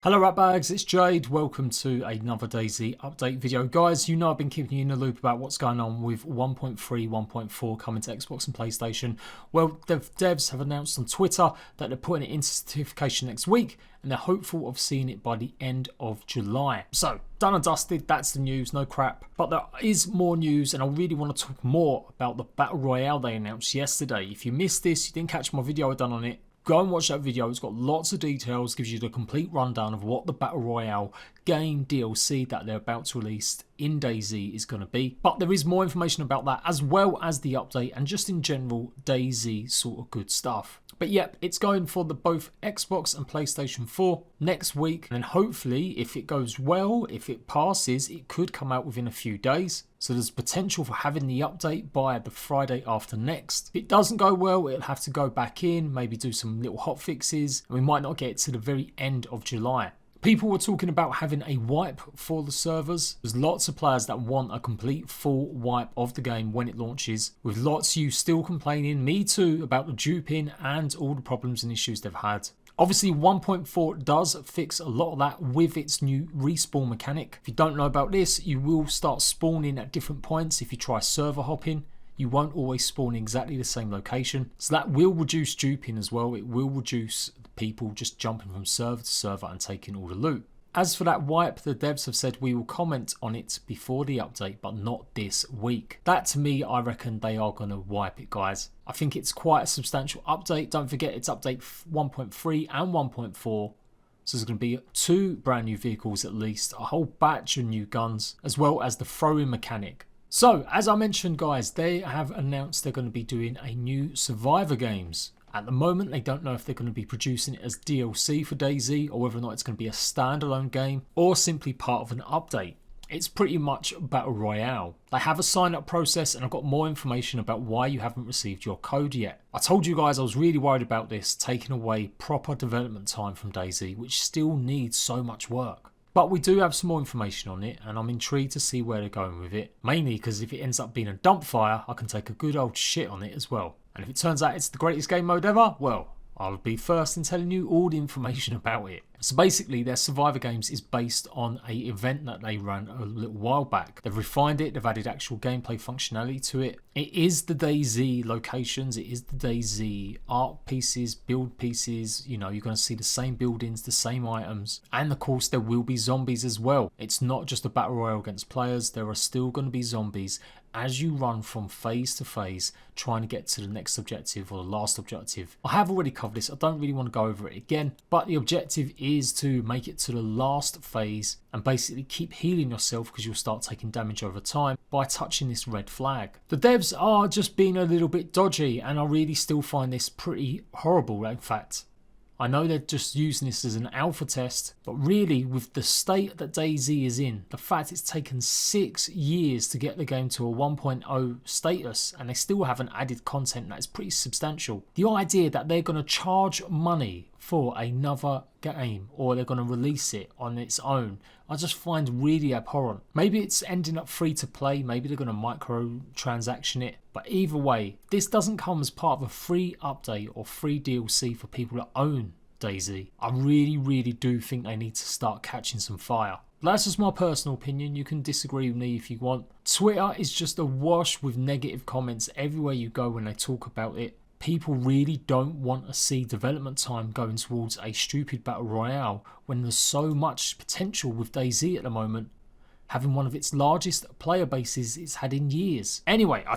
Hello ratbags, it's Jade. Welcome to another DayZ update video. Guys, you know I've been keeping you in the loop about what's going on with 1.3, 1.4 coming to Xbox and PlayStation. Well, the devs have announced on Twitter that they're putting it into certification next week and they're hopeful of seeing it by the end of July. So, done and dusted, that's the news, no crap. But there is more news and I really want to talk more about the Battle Royale they announced yesterday. If you missed this, you didn't catch my video I done on it, go and watch that video. It's got lots of details, gives you the complete rundown of what the Battle Royale game DLC that they're about to release in DayZ is going to be. But there is more information about that as well as the update and just in general DayZ sort of good stuff. But yep, it's going for the both Xbox and PlayStation 4 next week. And then hopefully, if it goes well, if it passes, it could come out within a few days. So there's potential for having the update by the Friday after next. If it doesn't go well, it'll have to go back in, maybe do some little hot fixes, and we might not get to the very end of July. People were talking about having a wipe for the servers. There's lots of players that want a complete full wipe of the game when it launches, with lots of you still complaining, me too, about the duping and all the problems and issues they've had. Obviously 1.4 does fix a lot of that with its new respawn mechanic. If you don't know about this, you will start spawning at different points if you try server hopping. You won't always spawn in exactly the same location. So that will reduce duping as well. It will reduce people just jumping from server to server and taking all the loot. As for that wipe, the devs have said we will comment on it before the update, but not this week. That to me, I reckon they are going to wipe it, guys. I think it's quite a substantial update. Don't forget it's update 1.3 and 1.4. So there's going to be 2 brand new vehicles at least, a whole batch of new guns, as well as the throw-in mechanic. So, as I mentioned guys, they have announced they're going to be doing a new Survivor games. At the moment, they don't know if they're going to be producing it as DLC for DayZ or whether or not it's going to be a standalone game or simply part of an update. It's pretty much Battle Royale. They have a sign-up process and I've got more information about why you haven't received your code yet. I told you guys I was really worried about this, taking away proper development time from DayZ, which still needs so much work. But we do have some more information on it and I'm intrigued to see where they're going with it. Mainly because if it ends up being a dump fire, I can take a good old shit on it as well. And if it turns out it's the greatest game mode ever, well, I'll be first in telling you all the information about it. So basically their Survivor Games is based on an event that they ran a little while back. They've refined it, they've added actual gameplay functionality to it. It is the DayZ locations, it is the DayZ art pieces, build pieces, you know, you're going to see the same buildings, the same items. And of course there will be zombies as well. It's not just a battle royale against players, there are still going to be zombies as you run from phase to phase trying to get to the next objective or the last objective. I have already covered this, I don't really want to go over it again, but the objective is to make it to the last phase and basically keep healing yourself because you'll start taking damage over time by touching this red flag. The devs are just being a little bit dodgy and I really still find this pretty horrible in fact. I know they're just using this as an alpha test, but really with the state that DayZ is in, the fact it's taken 6 years to get the game to a 1.0 status and they still haven't added content that is pretty substantial. The idea that they're going to charge money for another game or they're going to release it on its own, I just find really abhorrent. Maybe it's ending up free to play, maybe they're going to microtransaction it, but either way, this doesn't come as part of a free update or free DLC for people that own DayZ. I really do think they need to start catching some fire. That's just my personal opinion, you can disagree with me if you want. Twitter is just awash with negative comments everywhere you go when they talk about it. People really don't want to see development time going towards a stupid battle royale when there's so much potential with DayZ at the moment, having one of its largest player bases it's had in years. Anyway, I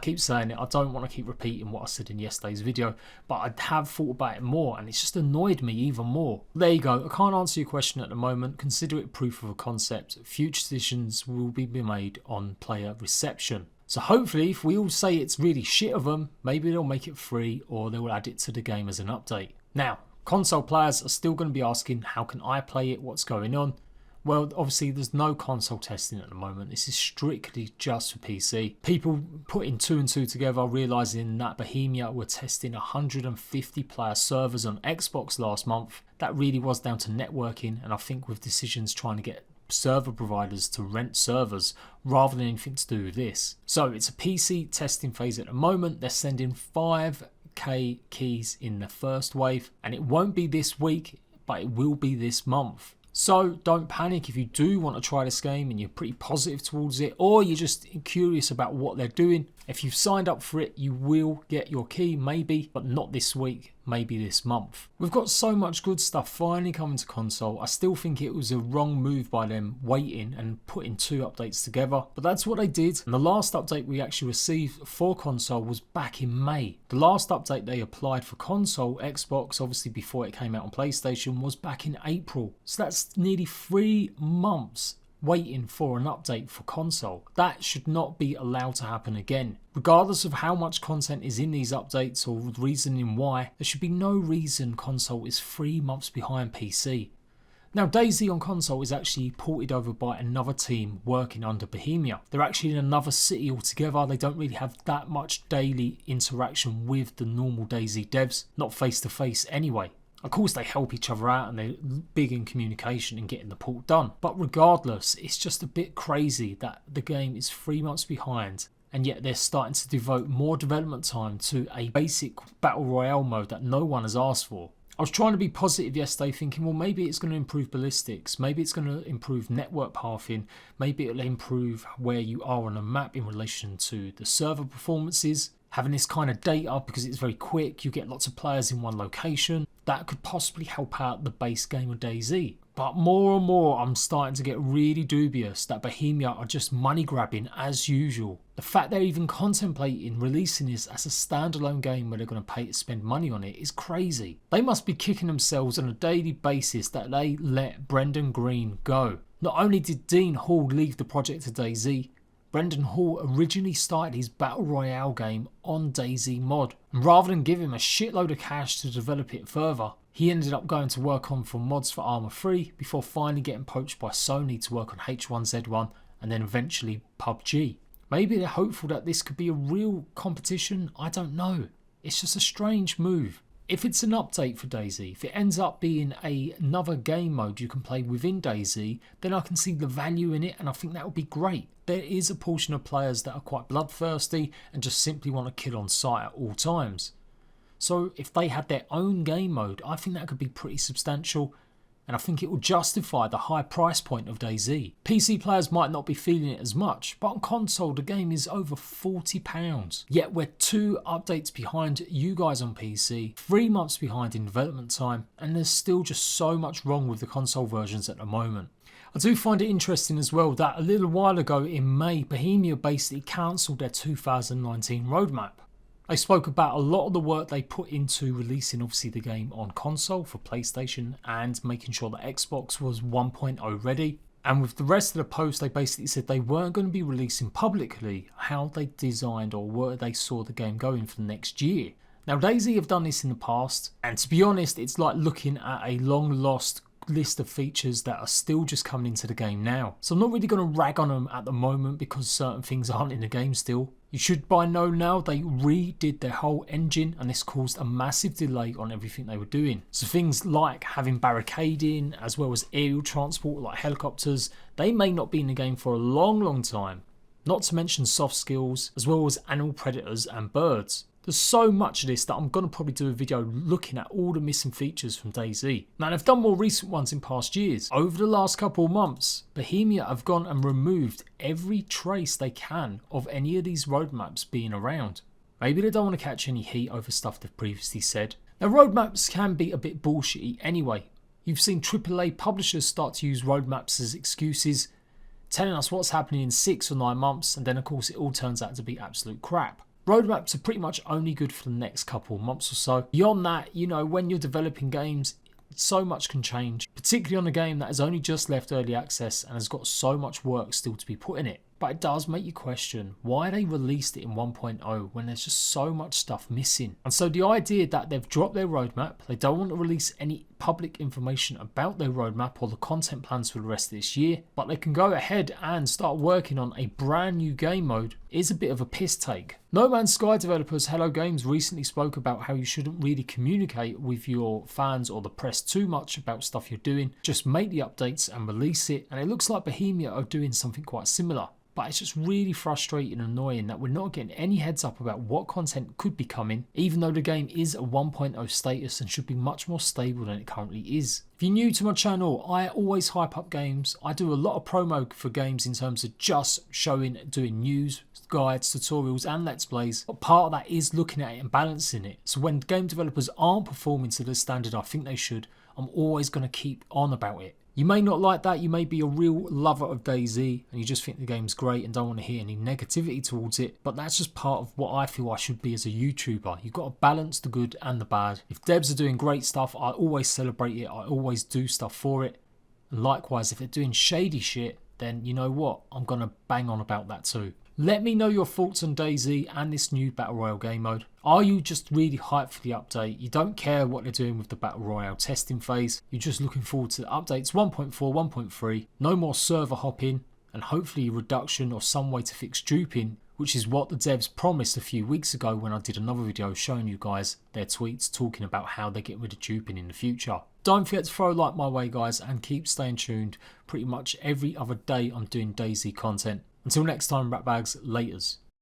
keep saying it, I don't want to keep repeating what I said in yesterday's video, but I have thought about it more and it's just annoyed me even more. There you go, I can't answer your question at the moment, consider it proof of a concept. Future decisions will be made on player reception. So hopefully if we all say it's really shit of them, maybe they'll make it free or they'll add it to the game as an update. Now, console players are still going to be asking how can I play it, what's going on? Well, obviously there's no console testing at the moment, this is strictly just for PC. People putting 2 and 2 together, realising that Bohemia were testing 150 player servers on Xbox last month. That really was down to networking and I think with decisions trying to get server providers to rent servers rather than anything to do with this. So it's a PC testing phase at the moment. They're sending 5k keys in the first wave and it won't be this week. but it will be this month. So don't panic if you do want to try this game and you're pretty positive towards it, or you're just curious about what they're doing. If you've signed up for it, you will get your key, maybe, but not this week, maybe this month. We've got so much good stuff finally coming to console. I still think it was a wrong move by them waiting and putting 2 updates together, but that's what they did. And the last update we actually received for console was back in May. The last update they applied for console, Xbox, obviously before it came out on PlayStation, was back in April. So that's nearly 3 months waiting for an update for console. That should not be allowed to happen again. Regardless of how much content is in these updates or the reasoning why, there should be no reason console is 3 months behind PC. Now DayZ on console is actually ported over by another team working under Bohemia. They're actually in another city altogether. They don't really have that much daily interaction with the normal DayZ devs, not face to face anyway. Of course they help each other out and they're big in communication and getting the port done. But regardless, it's just a bit crazy that the game is 3 months behind and yet they're starting to devote more development time to a basic battle royale mode that no one has asked for. I was trying to be positive yesterday thinking, well, maybe it's going to improve ballistics, maybe it's going to improve network pathing, maybe it'll improve where you are on a map in relation to the server performances. Having this kind of data, because it's very quick, you get lots of players in one location, that could possibly help out the base game of DayZ. But more and more I'm starting to get really dubious that Bohemia are just money grabbing as usual. The fact they're even contemplating releasing this as a standalone game where they're going to pay to spend money on it is crazy. They must be kicking themselves on a daily basis that they let Brendan Green go. Not only did Dean Hall leave the project to DayZ, Brendan Hall originally started his Battle Royale game on DayZ mod, and rather than give him a shitload of cash to develop it further, he ended up going to work on for mods for Arma 3 before finally getting poached by Sony to work on H1Z1 and then eventually PUBG. Maybe they're hopeful that this could be a real competition, I don't know. It's just a strange move. If it's an update for DayZ, if it ends up being another game mode you can play within DayZ, then I can see the value in it and I think that would be great. There is a portion of players that are quite bloodthirsty and just simply want to kill on sight at all times. So if they had their own game mode, I think that could be pretty substantial, and I think it will justify the high price point of DayZ. PC players might not be feeling it as much, but on console the game is over £40. Yet we're 2 updates behind you guys on PC, 3 months behind in development time, and there's still just so much wrong with the console versions at the moment. I do find it interesting as well that a little while ago in May, Bohemia basically cancelled their 2019 roadmap. They spoke about a lot of the work they put into releasing obviously the game on console for PlayStation and making sure that Xbox was 1.0 ready. And with the rest of the post, they basically said they weren't going to be releasing publicly how they designed or where they saw the game going for the next year. Now DayZ have done this in the past, and to be honest, it's like looking at a long lost list of features that are still just coming into the game now. So I'm not really going to rag on them at the moment because certain things aren't in the game still. You should by now they redid their whole engine and this caused a massive delay on everything they were doing. So things like having barricading as well as aerial transport like helicopters, they may not be in the game for a long time. Not to mention soft skills as well as animal predators and birds. There's so much of this that I'm going to probably do a video looking at all the missing features from DayZ. Now they've done more recent ones in past years. Over the last couple of months, Bohemia have gone and removed every trace they can of any of these roadmaps being around. Maybe they don't want to catch any heat over stuff they've previously said. Now roadmaps can be a bit bullshitty anyway. You've seen AAA publishers start to use roadmaps as excuses, telling us what's happening in 6 or 9 months, and then of course it all turns out to be absolute crap. Roadmaps are pretty much only good for the next couple of months or so. Beyond that, you know, when you're developing games, so much can change, particularly on a game that has only just left early access and has got so much work still to be put in it. But it does make you question why they released it in 1.0 when there's just so much stuff missing. And so the idea that they've dropped their roadmap, they don't want to release any public information about their roadmap or the content plans for the rest of this year, but they can go ahead and start working on a brand new game mode is a bit of a piss take. No Man's Sky developers Hello Games recently spoke about how you shouldn't really communicate with your fans or the press too much about stuff you're doing. Just make the updates and release it, and it looks like Bohemia are doing something quite similar. But it's just really frustrating and annoying that we're not getting any heads up about what content could be coming, even though the game is a 1.0 status and should be much more stable than it currently is. If you're new to my channel, I always hype up games. I do a lot of promo for games in terms of just doing news, guides, tutorials and let's plays. But part of that is looking at it and balancing it. So when game developers aren't performing to the standard I think they should, I'm always going to keep on about it. You may not like that, you may be a real lover of DayZ and you just think the game's great and don't want to hear any negativity towards it, but that's just part of what I feel I should be as a YouTuber. You've got to balance the good and the bad. If devs are doing great stuff, I always celebrate it, I always do stuff for it. And likewise, if they're doing shady shit, then you know what, I'm going to bang on about that too. Let me know your thoughts on DayZ and this new Battle Royale game mode. Are you just really hyped for the update? You don't care what they're doing with the Battle Royale testing phase. You're just looking forward to the updates 1.4, 1.3, no more server hopping, and hopefully a reduction or some way to fix duping, which is what the devs promised a few weeks ago when I did another video showing you guys their tweets talking about how they get rid of duping in the future. Don't forget to throw a like my way, guys, and keep staying tuned. Pretty much every other day I'm doing DayZ content. Until next time, rat bags, laters.